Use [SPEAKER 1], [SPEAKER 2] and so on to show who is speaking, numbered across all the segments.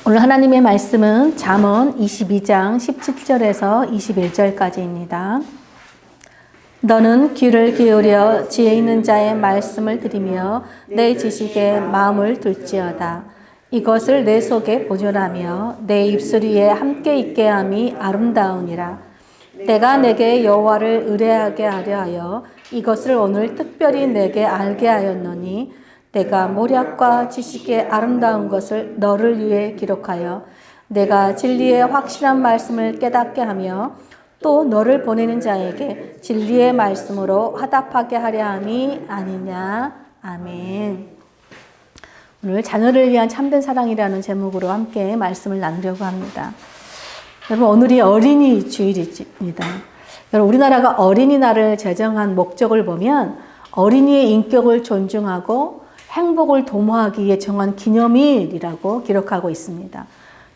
[SPEAKER 1] 오늘 하나님의 말씀은 잠언 22장 17절에서 21절까지입니다. 너는 귀를 기울여 지혜 있는 자의 말씀을 들으며 내 지식에 마음을 둘지어다. 이것을 내 속에 보존하며 내 입술 위에 함께 있게 함이 아름다우니라. 내가 내게 여호와를 의뢰하게 하려 하여 이것을 오늘 특별히 내게 알게 하였노니 내가 모략과 지식의 아름다운 것을 너를 위해 기록하여 내가 진리의 확실한 말씀을 깨닫게 하며 또 너를 보내는 자에게 진리의 말씀으로 화답하게 하려 함이 아니냐. 아멘. 오늘 자녀를 위한 참된 사랑이라는 제목으로 함께 말씀을 나누려고 합니다. 여러분, 오늘이 어린이 주일입니다. 여러분, 우리나라가 어린이날을 제정한 목적을 보면 어린이의 인격을 존중하고 행복을 도모하기 위해 정한 기념일이라고 기록하고 있습니다.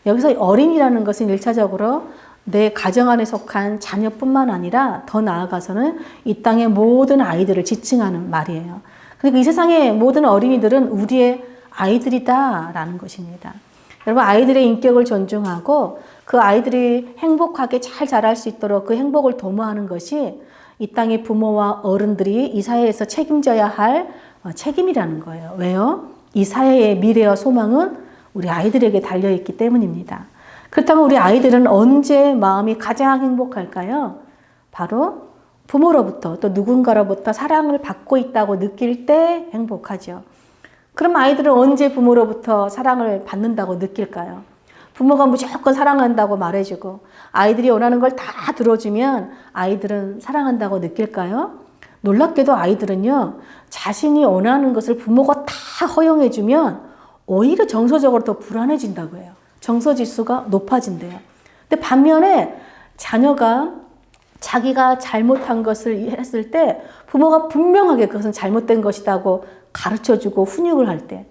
[SPEAKER 1] 여기서 어린이라는 것은 1차적으로 내 가정 안에 속한 자녀뿐만 아니라 더 나아가서는 이 땅의 모든 아이들을 지칭하는 말이에요. 그러니까 이 세상의 모든 어린이들은 우리의 아이들이다라는 것입니다. 여러분, 아이들의 인격을 존중하고 그 아이들이 행복하게 잘 자랄 수 있도록 그 행복을 도모하는 것이 이 땅의 부모와 어른들이 이 사회에서 책임져야 할 책임이라는 거예요. 왜요? 이 사회의 미래와 소망은 우리 아이들에게 달려있기 때문입니다. 그렇다면 우리 아이들은 언제 마음이 가장 행복할까요? 바로 부모로부터 또 누군가로부터 사랑을 받고 있다고 느낄 때 행복하죠. 그럼 아이들은 언제 부모로부터 사랑을 받는다고 느낄까요? 부모가 무조건 사랑한다고 말해주고 아이들이 원하는 걸 다 들어주면 아이들은 사랑한다고 느낄까요? 놀랍게도 아이들은요, 자신이 원하는 것을 부모가 다 허용해주면 오히려 정서적으로 더 불안해진다고 해요. 정서지수가 높아진대요. 근데 반면에 자녀가 자기가 잘못한 것을 했을 때 부모가 분명하게 그것은 잘못된 것이라고 가르쳐주고 훈육을 할 때,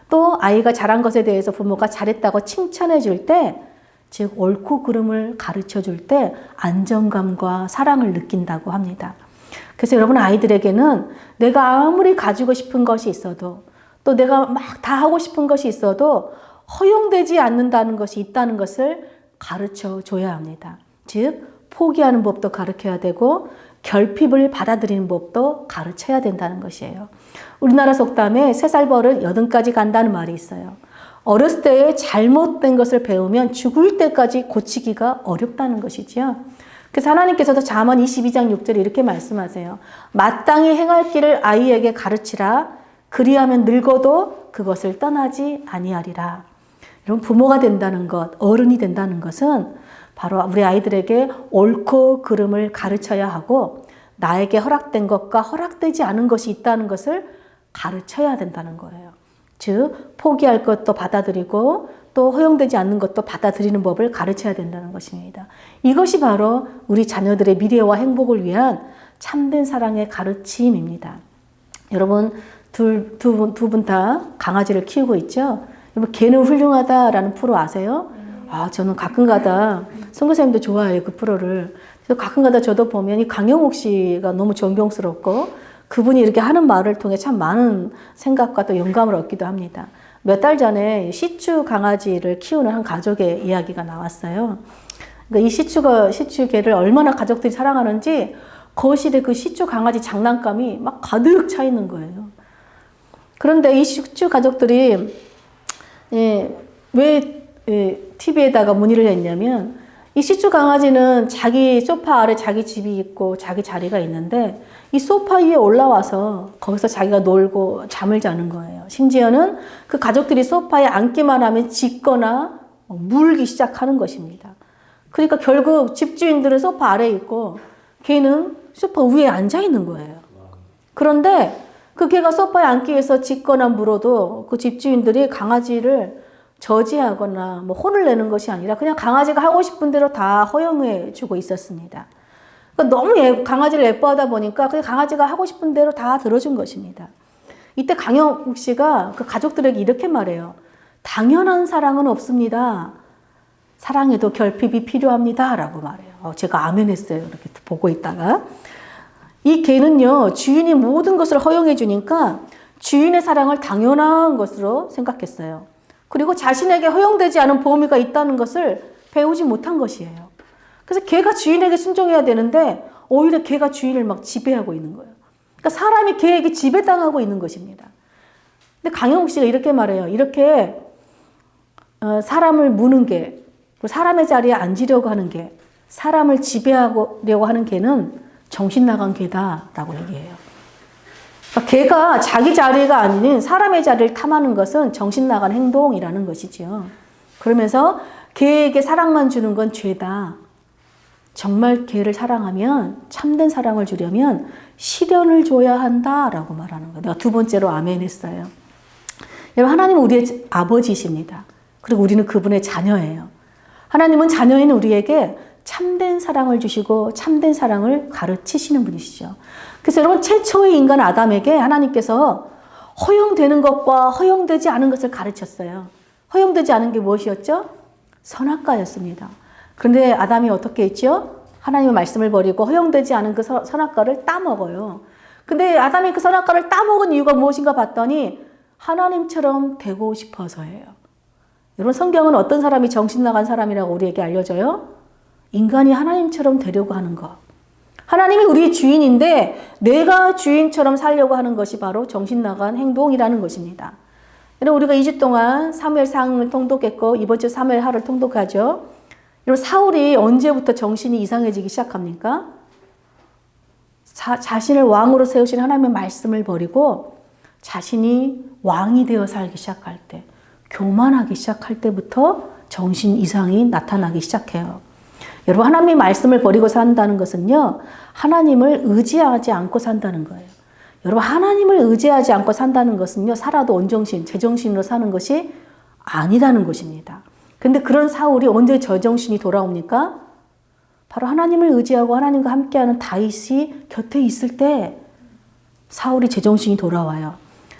[SPEAKER 1] 또 아이가 잘한 것에 대해서 부모가 잘했다고 칭찬해 줄 때, 즉 옳고 그름을 가르쳐 줄 때 안정감과 사랑을 느낀다고 합니다. 그래서 여러분, 아이들에게는 내가 아무리 가지고 싶은 것이 있어도 또 내가 막 다 하고 싶은 것이 있어도 허용되지 않는다는 것이 있다는 것을 가르쳐 줘야 합니다. 즉 포기하는 법도 가르쳐야 되고 결핍을 받아들이는 법도 가르쳐야 된다는 것이에요. 우리나라 속담에 3살 버릇 8까지 간다는 말이 있어요. 어렸을 때에 잘못된 것을 배우면 죽을 때까지 고치기가 어렵다는 것이지요. 그래서 하나님께서도 잠언 22장 6절에 이렇게 말씀하세요. 마땅히 행할 길을 아이에게 가르치라. 그리하면 늙어도 그것을 떠나지 아니하리라. 여러분, 부모가 된다는 것, 어른이 된다는 것은 바로 우리 아이들에게 옳고 그름을 가르쳐야 하고 나에게 허락된 것과 허락되지 않은 것이 있다는 것을 가르쳐야 된다는 거예요. 즉 포기할 것도 받아들이고 또 허용되지 않는 것도 받아들이는 법을 가르쳐야 된다는 것입니다. 이것이 바로 우리 자녀들의 미래와 행복을 위한 참된 사랑의 가르침입니다. 여러분, 두 분 다 강아지를 키우고 있죠? 여러분, 개는 훌륭하다라는 프로 아세요? 저는 가끔가다 선교사님도 좋아해요, 그 프로를. 그래서 가끔가다 저도 보면 이 강영욱 씨가 너무 존경스럽고 그분이 이렇게 하는 말을 통해 참 많은 생각과 또 영감을 얻기도 합니다. 몇 달 전에 시추 강아지를 키우는 한 가족의 이야기가 나왔어요. 그러니까 이 시추 개를 얼마나 가족들이 사랑하는지 거실에 그 시추 강아지 장난감이 막 가득 차 있는 거예요. 그런데 이 시추 가족들이 왜 TV에다가 문의를 했냐면 이 시추 강아지는 자기 소파 아래 자기 집이 있고 자기 자리가 있는데 이 소파 위에 올라와서 거기서 자기가 놀고 잠을 자는 거예요. 심지어는 그 가족들이 소파에 앉기만 하면 짖거나 물기 시작하는 것입니다. 그러니까 결국 집주인들은 소파 아래에 있고 걔는 소파 위에 앉아 있는 거예요. 그런데 그 개가 소파에 앉기 위해서 짖거나 물어도 그 집주인들이 강아지를 저지하거나 뭐 혼을 내는 것이 아니라 그냥 강아지가 하고 싶은 대로 다 허용해 주고 있었습니다. 그러니까 너무 강아지를 예뻐하다 보니까 그 강아지가 하고 싶은 대로 다 들어준 것입니다. 이때 강영욱 씨가 그 가족들에게 이렇게 말해요. 당연한 사랑은 없습니다. 사랑에도 결핍이 필요합니다. 라고 말해요. 제가 아멘했어요. 이렇게 보고 있다가. 이 개는요, 주인이 모든 것을 허용해 주니까 주인의 사랑을 당연한 것으로 생각했어요. 그리고 자신에게 허용되지 않은 보험이가 있다는 것을 배우지 못한 것이에요. 그래서 개가 주인에게 순종해야 되는데 오히려 개가 주인을 막 지배하고 있는 거예요. 그러니까 사람이 개에게 지배당하고 있는 것입니다. 근데 강영욱 씨가 이렇게 말해요. 이렇게 사람을 무는 개, 사람의 자리에 앉으려고 하는 개, 사람을 지배하려고 하는 개는 정신 나간 개다라고 얘기해요. 그러니까 개가 자기 자리가 아닌 사람의 자리를 탐하는 것은 정신 나간 행동이라는 것이죠. 그러면서 개에게 사랑만 주는 건 죄다. 정말 개를 사랑하면, 참된 사랑을 주려면 시련을 줘야 한다라고 말하는 거예요. 내가 두 번째로 아멘 했어요. 여러분, 하나님은 우리의 아버지이십니다. 그리고 우리는 그분의 자녀예요. 하나님은 자녀인 우리에게 참된 사랑을 주시고 참된 사랑을 가르치시는 분이시죠. 그래서 여러분, 최초의 인간 아담에게 하나님께서 허용되는 것과 허용되지 않은 것을 가르쳤어요. 허용되지 않은 게 무엇이었죠? 선악과였습니다. 그런데 아담이 어떻게 했죠? 하나님의 말씀을 버리고 허용되지 않은 그 선악과를 따먹어요. 근데 아담이 그 선악과를 따먹은 이유가 무엇인가 봤더니 하나님처럼 되고 싶어서예요. 여러분, 성경은 어떤 사람이 정신 나간 사람이라고 우리에게 알려줘요? 인간이 하나님처럼 되려고 하는 것. 하나님이 우리의 주인인데 내가 주인처럼 살려고 하는 것이 바로 정신 나간 행동이라는 것입니다. 여러분, 우리가 2주 동안 사무엘상을 통독했고 이번 주 사무엘하를 통독하죠. 여러분, 사울이 언제부터 정신이 이상해지기 시작합니까? 자신을 왕으로 세우신 하나님의 말씀을 버리고 자신이 왕이 되어 살기 시작할 때, 교만하기 시작할 때부터 정신 이상이 나타나기 시작해요. 여러분, 하나님의 말씀을 버리고 산다는 것은요, 하나님을 의지하지 않고 산다는 거예요. 여러분, 하나님을 의지하지 않고 산다는 것은요, 살아도 온정신, 제정신으로 사는 것이 아니라는 것입니다. 근데 그런 사울이 언제 제정신이 돌아옵니까? 바로 하나님을 의지하고 하나님과 함께하는 다윗이 곁에 있을 때 사울이 제정신이 돌아와요.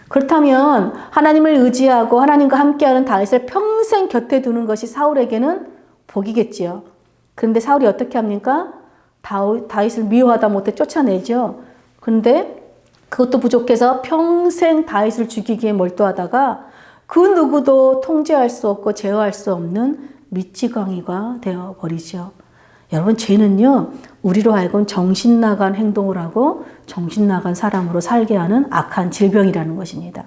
[SPEAKER 1] 그렇다면 하나님을 의지하고 하나님과 함께하는 다윗을 평생 곁에 두는 것이 사울에게는 복이겠지요. 그런데 사울이 어떻게 합니까? 다윗을 미워하다 못해 쫓아내죠. 그런데 그것도 부족해서 평생 다윗을 죽이기에 몰두하다가 그 누구도 통제할 수 없고 제어할 수 없는 미치광이가 되어버리죠. 여러분, 죄는요, 우리로 하여금 정신 나간 행동을 하고 정신 나간 사람으로 살게 하는 악한 질병이라는 것입니다.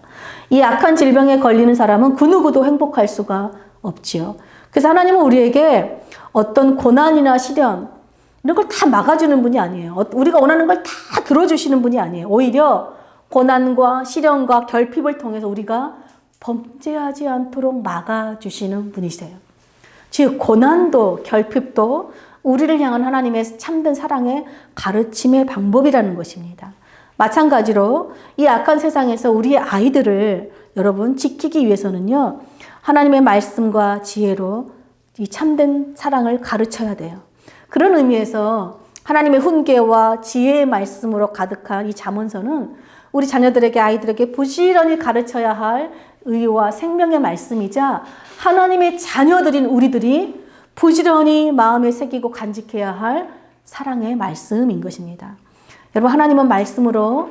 [SPEAKER 1] 이 악한 질병에 걸리는 사람은 그 누구도 행복할 수가 없지요. 그래서 하나님은 우리에게 어떤 고난이나 시련 이런 걸 다 막아주는 분이 아니에요. 우리가 원하는 걸 다 들어주시는 분이 아니에요. 오히려 고난과 시련과 결핍을 통해서 우리가 범죄하지 않도록 막아주시는 분이세요. 즉, 고난도 결핍도 우리를 향한 하나님의 참된 사랑의 가르침의 방법이라는 것입니다. 마찬가지로 이 악한 세상에서 우리의 아이들을 여러분 지키기 위해서는요, 하나님의 말씀과 지혜로 이 참된 사랑을 가르쳐야 돼요. 그런 의미에서 하나님의 훈계와 지혜의 말씀으로 가득한 이 잠언서는 우리 자녀들에게, 아이들에게 부지런히 가르쳐야 할 의와 생명의 말씀이자 하나님의 자녀들인 우리들이 부지런히 마음에 새기고 간직해야 할 사랑의 말씀인 것입니다. 여러분, 하나님은 말씀으로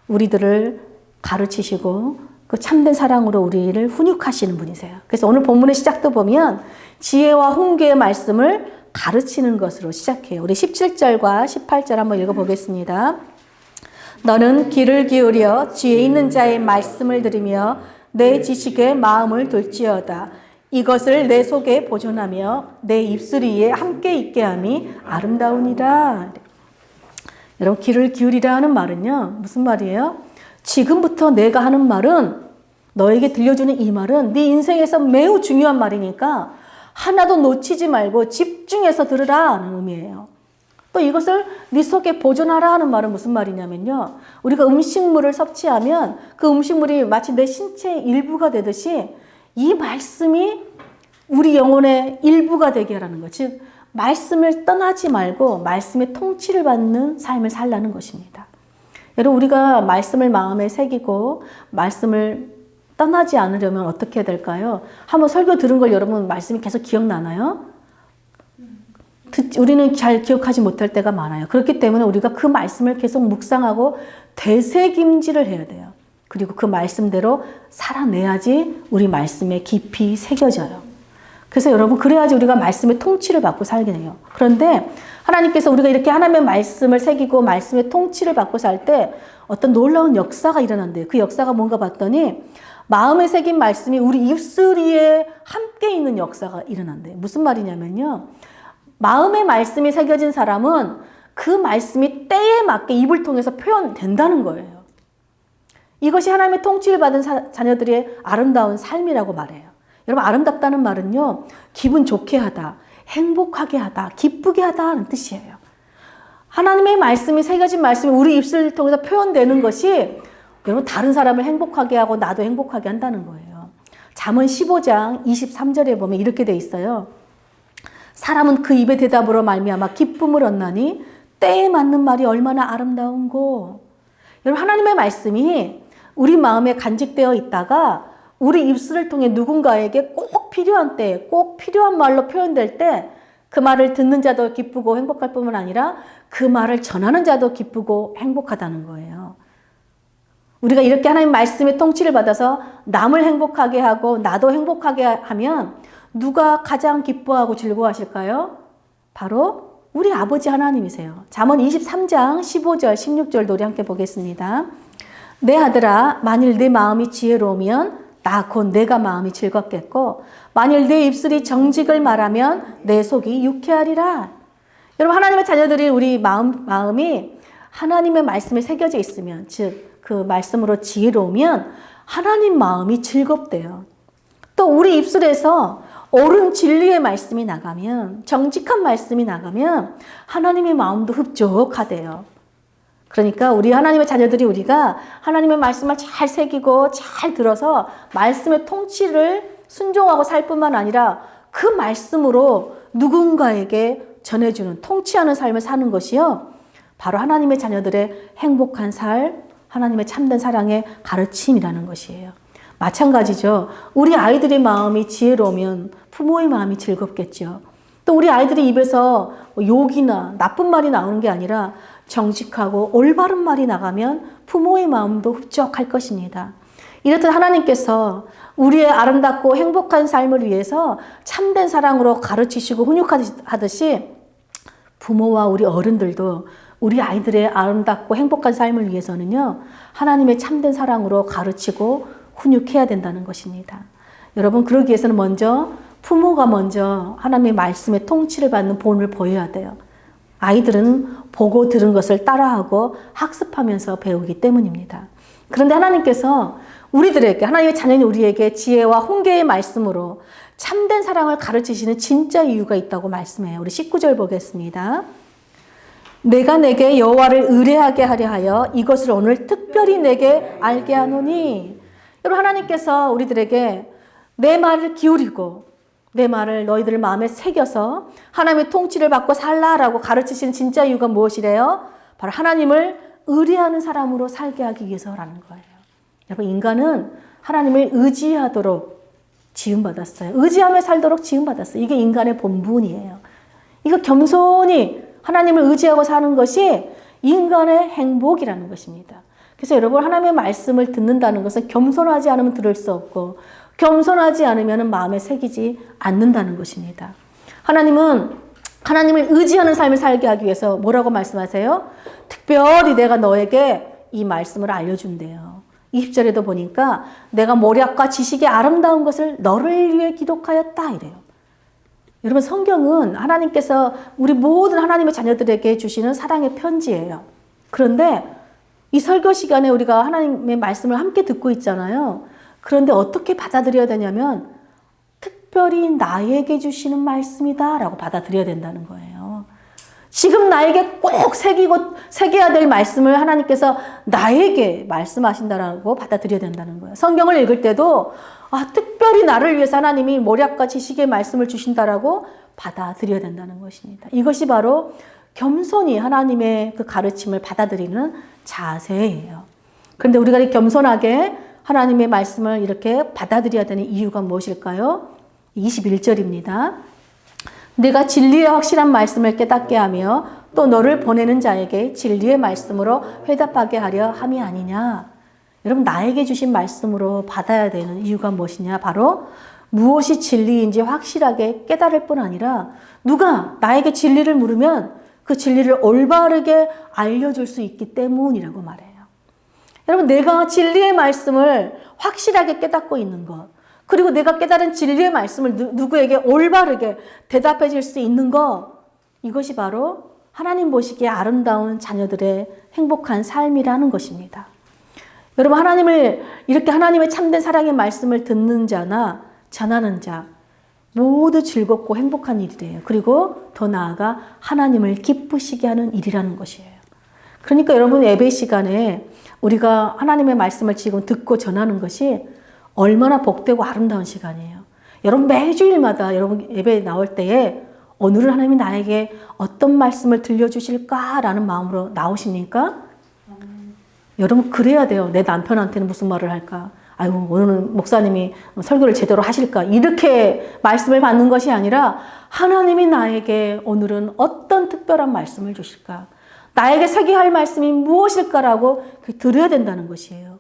[SPEAKER 1] 우리들을 가르치시고 그 참된 사랑으로 우리를 훈육하시는 분이세요. 그래서 오늘 본문의 시작도 보면 지혜와 훈계의 말씀을 가르치는 것으로 시작해요. 우리 17절과 18절 한번 읽어보겠습니다. 너는 귀를 기울여 지혜 있는 자의 말씀을 들으며 내 지식에 마음을 둘지어다. 이것을 내 속에 보존하며 내 입술 위에 함께 있게 함이 아름다우니라. 여러분, 귀를 기울이라 하는 말은요, 무슨 말이에요? 지금부터 내가 하는 말은, 너에게 들려주는 이 말은 네 인생에서 매우 중요한 말이니까 하나도 놓치지 말고 집중해서 들으라 하는 의미예요. 또 이것을 네 속에 보존하라 하는 말은 무슨 말이냐면요, 우리가 음식물을 섭취하면 그 음식물이 마치 내 신체의 일부가 되듯이 이 말씀이 우리 영혼의 일부가 되게 하라는 것. 즉, 말씀을 떠나지 말고 말씀의 통치를 받는 삶을 살라는 것입니다. 여러분, 우리가 말씀을 마음에 새기고 말씀을 떠나지 않으려면 어떻게 해야 될까요? 한번 설교 들은 걸 여러분 말씀이 계속 기억나나요? 우리는 잘 기억하지 못할 때가 많아요. 그렇기 때문에 우리가 그 말씀을 계속 묵상하고 되새김질을 해야 돼요. 그리고 그 말씀대로 살아내야지 우리 말씀에 깊이 새겨져요. 그래서 여러분, 그래야지 우리가 말씀의 통치를 받고 살게 돼요. 그런데 하나님께서 우리가 이렇게 하나님의 말씀을 새기고 말씀의 통치를 받고 살 때 어떤 놀라운 역사가 일어난대요. 그 역사가 뭔가 봤더니 마음에 새긴 말씀이 우리 입술 위에 함께 있는 역사가 일어난대요. 무슨 말이냐면요. 마음의 말씀이 새겨진 사람은 그 말씀이 때에 맞게 입을 통해서 표현된다는 거예요. 이것이 하나님의 통치를 받은 자녀들의 아름다운 삶이라고 말해요. 여러분, 아름답다는 말은요, 기분 좋게 하다, 행복하게 하다, 기쁘게 하다는 뜻이에요. 하나님의 말씀이, 새겨진 말씀이 우리 입술을 통해서 표현되는 것이 여러분, 다른 사람을 행복하게 하고 나도 행복하게 한다는 거예요. 잠언 15장 23절에 보면 이렇게 돼 있어요. 사람은 그 입의 대답으로 말미암아 기쁨을 얻나니 때에 맞는 말이 얼마나 아름다운고. 여러분, 하나님의 말씀이 우리 마음에 간직되어 있다가 우리 입술을 통해 누군가에게 꼭 필요한 때에 꼭 필요한 말로 표현될 때 그 말을 듣는 자도 기쁘고 행복할 뿐만 아니라 그 말을 전하는 자도 기쁘고 행복하다는 거예요. 우리가 이렇게 하나님 말씀의 통치를 받아서 남을 행복하게 하고 나도 행복하게 하면 누가 가장 기뻐하고 즐거워하실까요? 바로 우리 아버지 하나님이세요. 잠언 23장 15절 16절도 우리 함께 보겠습니다. 내 아들아, 만일 내 마음이 지혜로우면 나 곧 내가 마음이 즐겁겠고 만일 내 입술이 정직을 말하면 내 속이 유쾌하리라. 여러분, 하나님의 자녀들이 우리 마음이 하나님의 말씀에 새겨져 있으면, 즉 그 말씀으로 지혜로우면 하나님 마음이 즐겁대요. 또 우리 입술에서 옳은 진리의 말씀이 나가면, 정직한 말씀이 나가면 하나님의 마음도 흡족하대요. 그러니까 우리 하나님의 자녀들이 우리가 하나님의 말씀을 잘 새기고 잘 들어서 말씀의 통치를 순종하고 살 뿐만 아니라 그 말씀으로 누군가에게 전해주는, 통치하는 삶을 사는 것이요, 바로 하나님의 자녀들의 행복한 삶, 하나님의 참된 사랑의 가르침이라는 것이에요. 마찬가지죠. 우리 아이들의 마음이 지혜로우면 부모의 마음이 즐겁겠죠. 또 우리 아이들의 입에서 욕이나 나쁜 말이 나오는 게 아니라 정직하고 올바른 말이 나가면 부모의 마음도 흡족할 것입니다. 이렇듯 하나님께서 우리의 아름답고 행복한 삶을 위해서 참된 사랑으로 가르치시고 훈육하듯이 부모와 우리 어른들도 우리 아이들의 아름답고 행복한 삶을 위해서는요, 하나님의 참된 사랑으로 가르치고 훈육해야 된다는 것입니다. 여러분, 그러기 위해서는 부모가 먼저 하나님의 말씀의 통치를 받는 본을 보여야 돼요. 아이들은 보고 들은 것을 따라하고 학습하면서 배우기 때문입니다. 그런데 하나님께서 우리들에게, 하나님의 자녀인 우리에게 지혜와 훈계의 말씀으로 참된 사랑을 가르치시는 진짜 이유가 있다고 말씀해요. 우리 19절 보겠습니다. 내가 내게 여호와를 의뢰하게 하려 하여 이것을 오늘 특별히 내게 알게 하노니. 여러분, 하나님께서 우리들에게 내 말을 기울이고 내 말을 너희들 마음에 새겨서 하나님의 통치를 받고 살라라고 가르치시는 진짜 이유가 무엇이래요? 바로 하나님을 의뢰하는 사람으로 살게 하기 위해서라는 거예요. 여러분, 인간은 하나님을 의지하도록 지음받았어요. 의지하며 살도록 지음받았어요. 이게 인간의 본분이에요. 이거 겸손히 하나님을 의지하고 사는 것이 인간의 행복이라는 것입니다. 그래서 여러분, 하나님의 말씀을 듣는다는 것은 겸손하지 않으면 들을 수 없고 겸손하지 않으면 마음에 새기지 않는다는 것입니다. 하나님은 하나님을 의지하는 삶을 살게 하기 위해서 뭐라고 말씀하세요? 특별히 내가 너에게 이 말씀을 알려준대요. 20절에도 보니까 내가 모략과 지식의 아름다운 것을 너를 위해 기록하였다 이래요. 여러분, 성경은 하나님께서 우리 모든 하나님의 자녀들에게 주시는 사랑의 편지예요. 그런데 이 설교 시간에 우리가 하나님의 말씀을 함께 듣고 있잖아요. 그런데 어떻게 받아들여야 되냐면 특별히 나에게 주시는 말씀이다 라고 받아들여야 된다는 거예요. 지금 나에게 꼭 새겨야 될 말씀을 하나님께서 나에게 말씀하신다라고 받아들여야 된다는 거예요. 성경을 읽을 때도 특별히 나를 위해서 하나님이 모략과 지식의 말씀을 주신다라고 받아들여야 된다는 것입니다. 이것이 바로 겸손히 하나님의 그 가르침을 받아들이는 자세예요. 그런데 우리가 겸손하게 하나님의 말씀을 이렇게 받아들여야 되는 이유가 무엇일까요? 21절입니다. 내가 진리의 확실한 말씀을 깨닫게 하며 또 너를 보내는 자에게 진리의 말씀으로 회답하게 하려 함이 아니냐. 여러분, 나에게 주신 말씀으로 받아야 되는 이유가 무엇이냐? 바로 무엇이 진리인지 확실하게 깨달을 뿐 아니라 누가 나에게 진리를 물으면 그 진리를 올바르게 알려줄 수 있기 때문이라고 말해요. 여러분, 내가 진리의 말씀을 확실하게 깨닫고 있는 것, 그리고 내가 깨달은 진리의 말씀을 누구에게 올바르게 대답해 줄 수 있는 것, 이것이 바로 하나님 보시기에 아름다운 자녀들의 행복한 삶이라는 것입니다. 여러분, 하나님을 이렇게 하나님의 참된 사랑의 말씀을 듣는 자나 전하는 자 모두 즐겁고 행복한 일이래요. 그리고 더 나아가 하나님을 기쁘시게 하는 일이라는 것이에요. 그러니까 여러분, 예배 시간에 우리가 하나님의 말씀을 지금 듣고 전하는 것이 얼마나 복되고 아름다운 시간이에요. 여러분, 매주일마다 여러분 예배에 나올 때에 오늘은 하나님이 나에게 어떤 말씀을 들려주실까라는 마음으로 나오십니까? 여러분, 그래야 돼요. 내 남편한테는 무슨 말을 할까? 아이고, 오늘은 목사님이 설교를 제대로 하실까? 이렇게 말씀을 받는 것이 아니라 하나님이 나에게 오늘은 어떤 특별한 말씀을 주실까? 나에게 새겨야 할 말씀이 무엇일까라고 들어야 된다는 것이에요.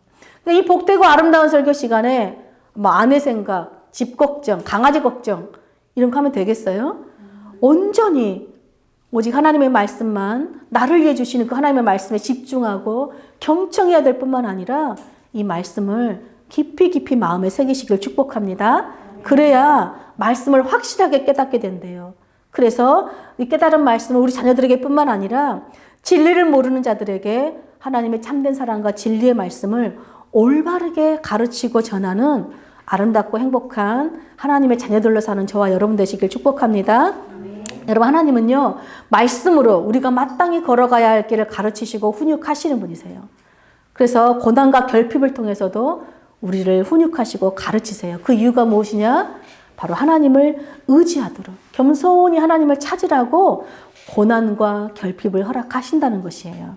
[SPEAKER 1] 이 복되고 아름다운 설교 시간에 뭐 아내 생각, 집 걱정, 강아지 걱정 이런 거 하면 되겠어요? 온전히 오직 하나님의 말씀만, 나를 위해 주시는 그 하나님의 말씀에 집중하고 경청해야 될 뿐만 아니라 이 말씀을 깊이 깊이 마음에 새기시길 축복합니다. 그래야 말씀을 확실하게 깨닫게 된대요. 그래서 이 깨달은 말씀을 우리 자녀들에게 뿐만 아니라 진리를 모르는 자들에게 하나님의 참된 사랑과 진리의 말씀을 올바르게 가르치고 전하는 아름답고 행복한 하나님의 자녀들로 사는 저와 여러분 되시길 축복합니다. 여러분, 하나님은요, 말씀으로 우리가 마땅히 걸어가야 할 길을 가르치시고 훈육하시는 분이세요. 그래서 고난과 결핍을 통해서도 우리를 훈육하시고 가르치세요. 그 이유가 무엇이냐? 바로 하나님을 의지하도록 겸손히 하나님을 찾으라고 고난과 결핍을 허락하신다는 것이에요.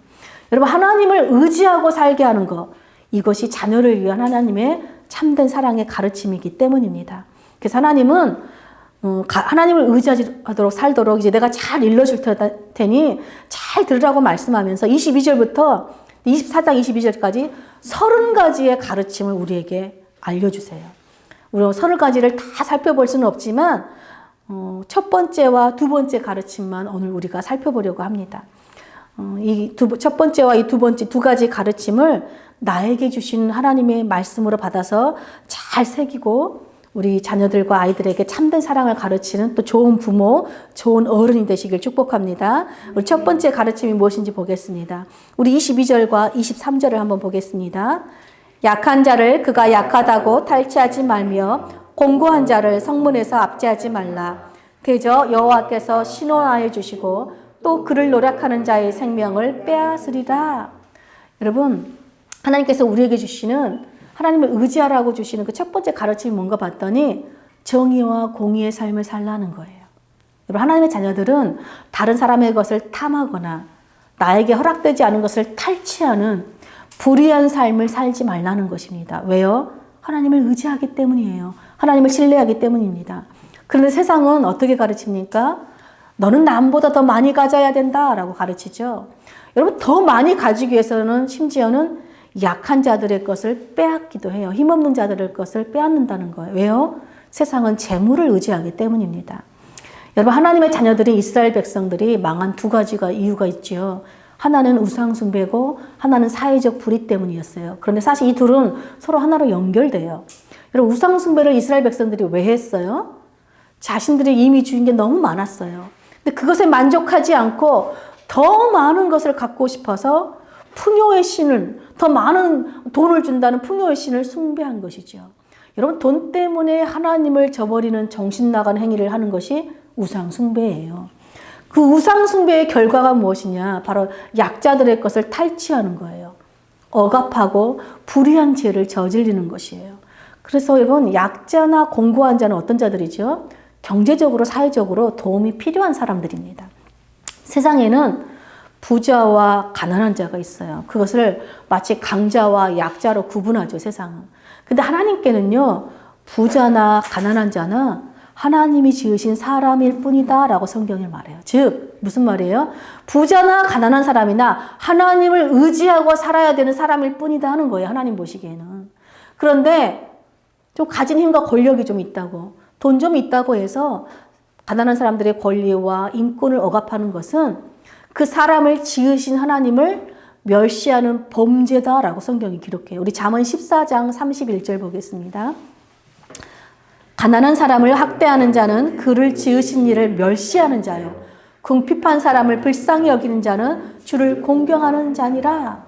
[SPEAKER 1] 여러분, 하나님을 의지하고 살게 하는 것, 이것이 자녀를 위한 하나님의 참된 사랑의 가르침이기 때문입니다. 그래서 하나님은 하나님을 의지하도록 살도록 이제 내가 잘 일러줄 테니 잘 들으라고 말씀하면서 22절부터 24장 22절까지 30가지의 가르침을 우리에게 알려주세요. 우리 30가지를 다 살펴볼 수는 없지만 첫 번째와 두 번째 가르침만 오늘 우리가 살펴보려고 합니다. 첫 번째와 이 두 번째 두 가지 가르침을 나에게 주신 하나님의 말씀으로 받아서 잘 새기고 우리 자녀들과 아이들에게 참된 사랑을 가르치는 또 좋은 부모, 좋은 어른이 되시길 축복합니다. 우리 첫 번째 가르침이 무엇인지 보겠습니다. 우리 22절과 23절을 한번 보겠습니다. 약한 자를 그가 약하다고 탈취하지 말며 공고한 자를 성문에서 압제하지 말라. 대저 여호와께서 신원하여 주시고 또 그를 노력하는 자의 생명을 빼앗으리라. 여러분, 하나님께서 우리에게 주시는 하나님을 의지하라고 주시는 그 첫 번째 가르침이 뭔가 봤더니 정의와 공의의 삶을 살라는 거예요. 여러분, 하나님의 자녀들은 다른 사람의 것을 탐하거나 나에게 허락되지 않은 것을 탈취하는 불의한 삶을 살지 말라는 것입니다. 왜요? 하나님을 의지하기 때문이에요. 하나님을 신뢰하기 때문입니다. 그런데 세상은 어떻게 가르칩니까? 너는 남보다 더 많이 가져야 된다라고 가르치죠. 여러분, 더 많이 가지기 위해서는 심지어는 약한 자들의 것을 빼앗기도 해요. 힘없는 자들의 것을 빼앗는다는 거예요. 왜요? 세상은 재물을 의지하기 때문입니다. 여러분, 하나님의 자녀들인 이스라엘 백성들이 망한 두 가지가 이유가 있죠. 하나는 우상 숭배고 하나는 사회적 불의 때문이었어요. 그런데 사실 이 둘은 서로 하나로 연결돼요. 여러분, 우상 숭배를 이스라엘 백성들이 왜 했어요? 자신들이 이미 주인 게 너무 많았어요. 근데 그것에 만족하지 않고 더 많은 것을 갖고 싶어서 풍요의 신을, 더 많은 돈을 준다는 풍요의 신을 숭배한 것이죠. 여러분, 돈 때문에 하나님을 저버리는 정신 나간 행위를 하는 것이 우상 숭배예요. 그 우상 숭배의 결과가 무엇이냐? 바로 약자들의 것을 탈취하는 거예요. 억압하고 불의한 죄를 저지르는 것이에요. 그래서 여러분, 약자나 공고한 자는 어떤 자들이죠? 경제적으로, 사회적으로 도움이 필요한 사람들입니다. 세상에는 부자와 가난한 자가 있어요. 그것을 마치 강자와 약자로 구분하죠, 세상은. 근데 하나님께는요, 부자나 가난한 자나 하나님이 지으신 사람일 뿐이다 라고 성경이 말해요. 즉 무슨 말이에요? 부자나 가난한 사람이나 하나님을 의지하고 살아야 되는 사람일 뿐이다 하는 거예요. 하나님 보시기에는. 그런데 좀 가진 힘과 권력이 좀 있다고, 돈 좀 있다고 해서 가난한 사람들의 권리와 인권을 억압하는 것은 그 사람을 지으신 하나님을 멸시하는 범죄다라고 성경이 기록해요. 우리 잠언 14장 31절 보겠습니다. 가난한 사람을 학대하는 자는 그를 지으신 이를 멸시하는 자요. 궁핍한 사람을 불쌍히 여기는 자는 주를 공경하는 자니라.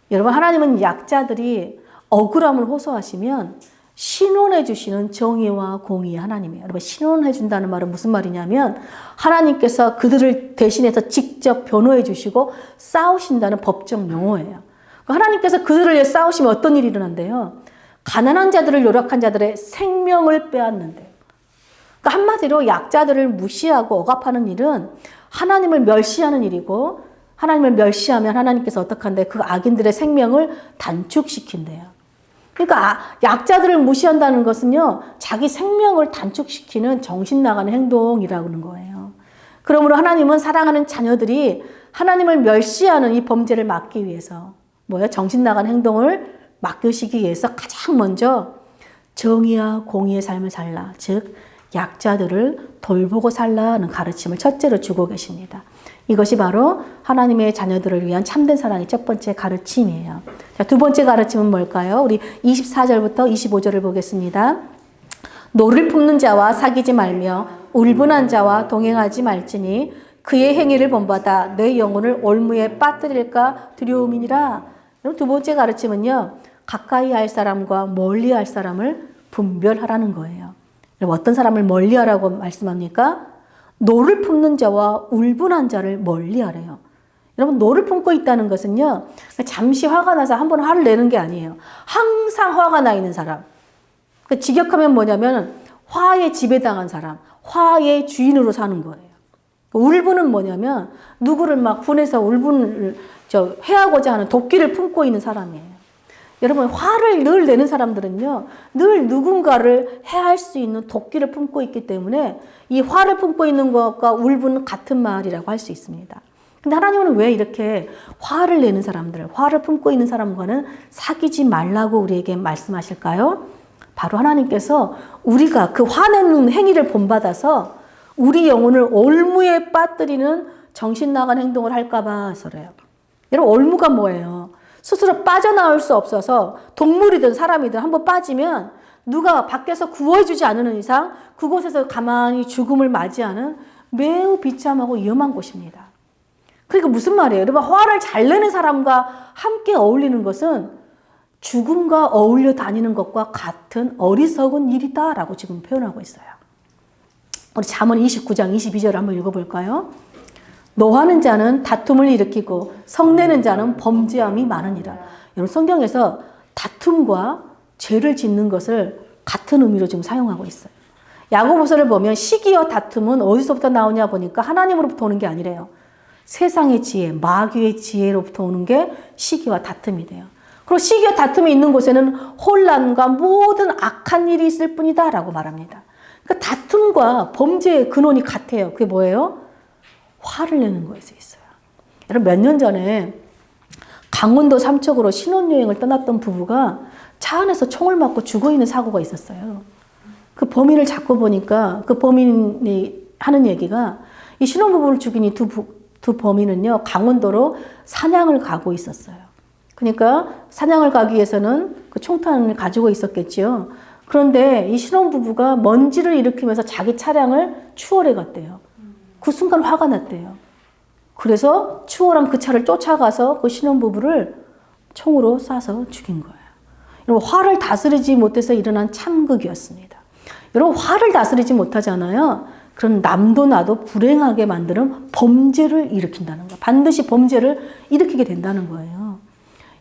[SPEAKER 1] 여러분, 하나님은 약자들이 억울함을 호소하시면 신원해 주시는 정의와 공의의 하나님이에요. 여러분, 신원해 준다는 말은 무슨 말이냐면 하나님께서 그들을 대신해서 직접 변호해 주시고 싸우신다는 법적 용어예요. 하나님께서 그들을 위해 싸우시면 어떤 일이 일어난대요? 가난한 자들을, 요락한 자들의 생명을 빼앗는데요. 그러니까 한마디로 약자들을 무시하고 억압하는 일은 하나님을 멸시하는 일이고, 하나님을 멸시하면 하나님께서 어떡한데? 그 악인들의 생명을 단축시킨대요. 그러니까 약자들을 무시한다는 것은요, 자기 생명을 단축시키는 정신 나가는 행동이라고 하는 거예요. 그러므로 하나님은 사랑하는 자녀들이 하나님을 멸시하는 이 범죄를 막기 위해서 정신 나가는 행동을 막으시기 위해서 가장 먼저 정의와 공의의 삶을 살라. 즉 약자들을 돌보고 살라는 가르침을 첫째로 주고 계십니다. 이것이 바로 하나님의 자녀들을 위한 참된 사랑의 첫 번째 가르침이에요. 자, 두 번째 가르침은 뭘까요? 우리 24절부터 25절을 보겠습니다. 노를 품는 자와 사귀지 말며 울분한 자와 동행하지 말지니 그의 행위를 본받아 내 영혼을 올무에 빠뜨릴까 두려움이니라. 두 번째 가르침은요, 가까이 할 사람과 멀리 할 사람을 분별하라는 거예요. 어떤 사람을 멀리 하라고 말씀합니까? 노를 품는 자와 울분한 자를 멀리 하래요. 여러분, 노를 품고 있다는 것은요, 잠시 화가 나서 한번 화를 내는 게 아니에요. 항상 화가 나 있는 사람. 그 직역하면 뭐냐면 화에 지배당한 사람, 화의 주인으로 사는 거예요. 울분은 뭐냐면 누구를 막 분해서 울분을 해하고자 하는 도끼를 품고 있는 사람이에요. 여러분, 화를 늘 내는 사람들은요, 늘 누군가를 해할 수 있는 도끼를 품고 있기 때문에 이 화를 품고 있는 것과 울분은 같은 말이라고 할 수 있습니다. 근데 하나님은 왜 이렇게 화를 내는 사람들, 화를 품고 있는 사람과는 사귀지 말라고 우리에게 말씀하실까요? 바로 하나님께서 우리가 그 화내는 행위를 본받아서 우리 영혼을 올무에 빠뜨리는 정신 나간 행동을 할까봐 그래요. 여러분, 올무가 뭐예요? 스스로 빠져나올 수 없어서 동물이든 사람이든 한번 빠지면 누가 밖에서 구해주지 않는 이상 그곳에서 가만히 죽음을 맞이하는 매우 비참하고 위험한 곳입니다. 그러니까 무슨 말이에요? 여러분, 화를 잘 내는 사람과 함께 어울리는 것은 죽음과 어울려 다니는 것과 같은 어리석은 일이다라고 지금 표현하고 있어요. 우리 잠언 29장 22절 한번 읽어볼까요? 노하는 자는 다툼을 일으키고 성내는 자는 범죄함이 많으니라. 여러분, 성경에서 다툼과 죄를 짓는 것을 같은 의미로 지금 사용하고 있어요. 야고보서를 보면 시기와 다툼은 어디서부터 나오냐 보니까 하나님으로부터 오는 게 아니래요. 세상의 지혜, 마귀의 지혜로부터 오는 게 시기와 다툼이 돼요. 그리고 시기와 다툼이 있는 곳에는 혼란과 모든 악한 일이 있을 뿐이다 라고 말합니다. 그러니까 다툼과 범죄의 근원이 같아요. 그게 뭐예요? 화를 내는 거에서 있어요. 여러분, 몇 년 전에 강원도 삼척으로 신혼여행을 떠났던 부부가 차 안에서 총을 맞고 죽어있는 사고가 있었어요. 그 범인을 잡고 보니까 그 범인이 하는 얘기가 이 신혼부부를 죽인 이 두 범인은요, 강원도로 사냥을 가고 있었어요. 그러니까 사냥을 가기 위해서는 그 총탄을 가지고 있었겠지요. 그런데 이 신혼부부가 먼지를 일으키면서 자기 차량을 추월해 갔대요. 그 순간 화가 났대요. 그래서 추월한 그 차를 쫓아가서 그 신혼부부를 총으로 쏴서 죽인 거예요. 여러분, 화를 다스리지 못해서 일어난 참극이었습니다. 여러분, 화를 다스리지 못하잖아요. 그런 남도 나도 불행하게 만드는 범죄를 일으킨다는 거예요. 반드시 범죄를 일으키게 된다는 거예요.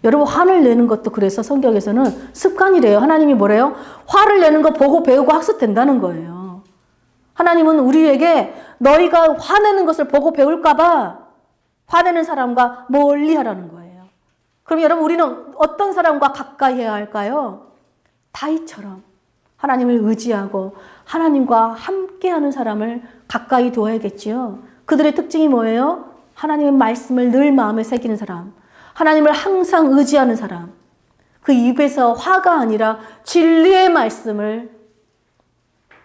[SPEAKER 1] 여러분, 화를 내는 것도 그래서 성경에서는 습관이래요. 하나님이 뭐래요? 화를 내는 거 보고 배우고 학습된다는 거예요. 하나님은 우리에게 너희가 화내는 것을 보고 배울까봐 화내는 사람과 멀리 하라는 거예요. 그럼 여러분, 우리는 어떤 사람과 가까이 해야 할까요? 다윗처럼 하나님을 의지하고 하나님과 함께하는 사람을 가까이 두어야겠지요. 그들의 특징이 뭐예요? 하나님의 말씀을 늘 마음에 새기는 사람, 하나님을 항상 의지하는 사람, 그 입에서 화가 아니라 진리의 말씀을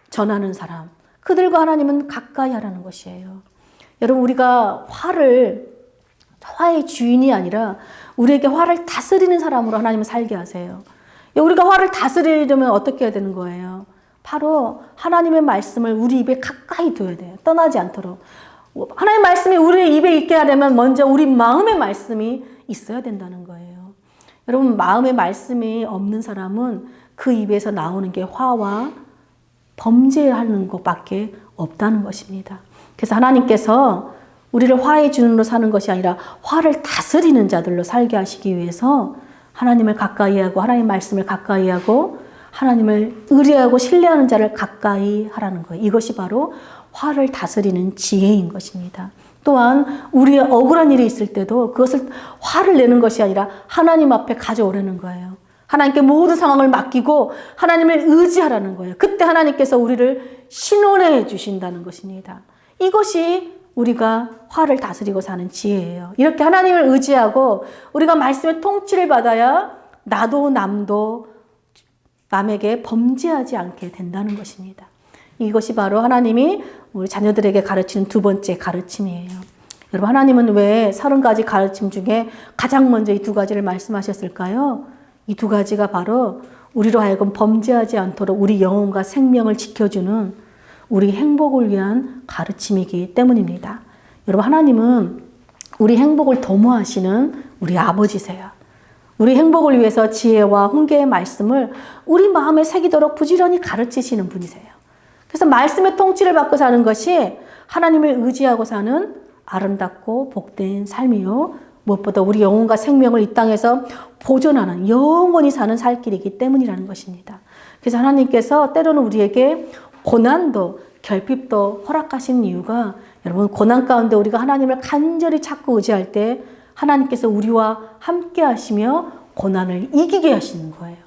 [SPEAKER 1] 전하는 사람, 그들과 하나님은 가까이 하라는 것이에요. 여러분, 우리가 화의 주인이 아니라 우리에게 화를 다스리는 사람으로 하나님은 살게 하세요. 우리가 화를 다스리려면 어떻게 해야 되는 거예요? 바로 하나님의 말씀을 우리 입에 가까이 둬야 돼요. 떠나지 않도록. 하나님의 말씀이 우리 입에 있게 하려면 먼저 우리 마음의 말씀이 있어야 된다는 거예요. 여러분, 마음의 말씀이 없는 사람은 그 입에서 나오는 게 화와 범죄하는 것밖에 없다는 것입니다. 그래서 하나님께서 우리를 화의 주인으로 사는 것이 아니라 화를 다스리는 자들로 살게 하시기 위해서 하나님을 가까이 하고 하나님의 말씀을 가까이 하고 하나님을 의뢰하고 신뢰하는 자를 가까이 하라는 거예요. 이것이 바로 화를 다스리는 지혜인 것입니다. 또한 우리의 억울한 일이 있을 때도 그것을 화를 내는 것이 아니라 하나님 앞에 가져오라는 거예요. 하나님께 모든 상황을 맡기고 하나님을 의지하라는 거예요. 그때 하나님께서 우리를 신원해 주신다는 것입니다. 이것이 우리가 화를 다스리고 사는 지혜예요. 이렇게 하나님을 의지하고 우리가 말씀의 통치를 받아야 나도 남도 남에게 범죄하지 않게 된다는 것입니다. 이것이 바로 하나님이 우리 자녀들에게 가르치는 두 번째 가르침이에요. 여러분, 하나님은 왜 30가지 가르침 중에 가장 먼저 이 두 가지를 말씀하셨을까요? 이 두 가지가 바로 우리로 하여금 범죄하지 않도록 우리 영혼과 생명을 지켜주는 우리 행복을 위한 가르침이기 때문입니다. 여러분, 하나님은 우리 행복을 도모하시는 우리 아버지세요. 우리 행복을 위해서 지혜와 훈계의 말씀을 우리 마음에 새기도록 부지런히 가르치시는 분이세요. 그래서 말씀의 통치를 받고 사는 것이 하나님을 의지하고 사는 아름답고 복된 삶이요, 무엇보다 우리 영혼과 생명을 이 땅에서 보존하는 영원히 사는 살 길이기 때문이라는 것입니다. 그래서 하나님께서 때로는 우리에게 고난도 결핍도 허락하신 이유가, 여러분, 고난 가운데 우리가 하나님을 간절히 찾고 의지할 때 하나님께서 우리와 함께 하시며 고난을 이기게 하시는 거예요.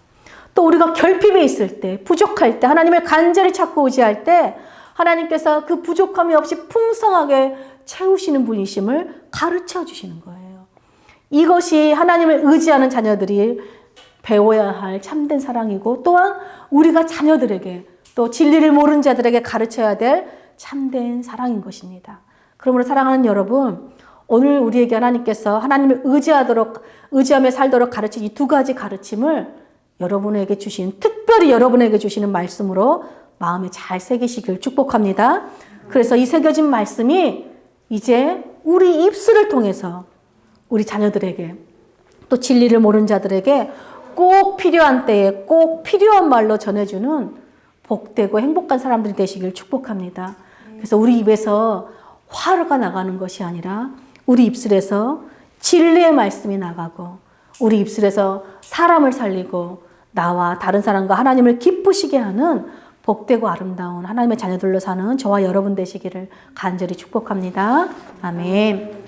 [SPEAKER 1] 또 우리가 결핍에 있을 때, 부족할 때, 하나님을 간절히 찾고 의지할 때 하나님께서 그 부족함이 없이 풍성하게 채우시는 분이심을 가르쳐 주시는 거예요. 이것이 하나님을 의지하는 자녀들이 배워야 할 참된 사랑이고, 또한 우리가 자녀들에게 또 진리를 모르는 자들에게 가르쳐야 될 참된 사랑인 것입니다. 그러므로 사랑하는 여러분, 오늘 우리에게 하나님께서 하나님을 의지하며 살도록 가르친 이 두 가지 가르침을 여러분에게 특별히 여러분에게 주시는 말씀으로 마음에 잘 새기시길 축복합니다. 그래서 이 새겨진 말씀이 이제 우리 입술을 통해서 우리 자녀들에게 또 진리를 모르는 자들에게 꼭 필요한 때에 꼭 필요한 말로 전해주는 복되고 행복한 사람들이 되시길 축복합니다. 그래서 우리 입에서 화가 나가는 것이 아니라 우리 입술에서 진리의 말씀이 나가고 우리 입술에서 사람을 살리고 나와 다른 사람과 하나님을 기쁘시게 하는 복되고 아름다운 하나님의 자녀들로 사는 저와 여러분 되시기를 간절히 축복합니다. 아멘.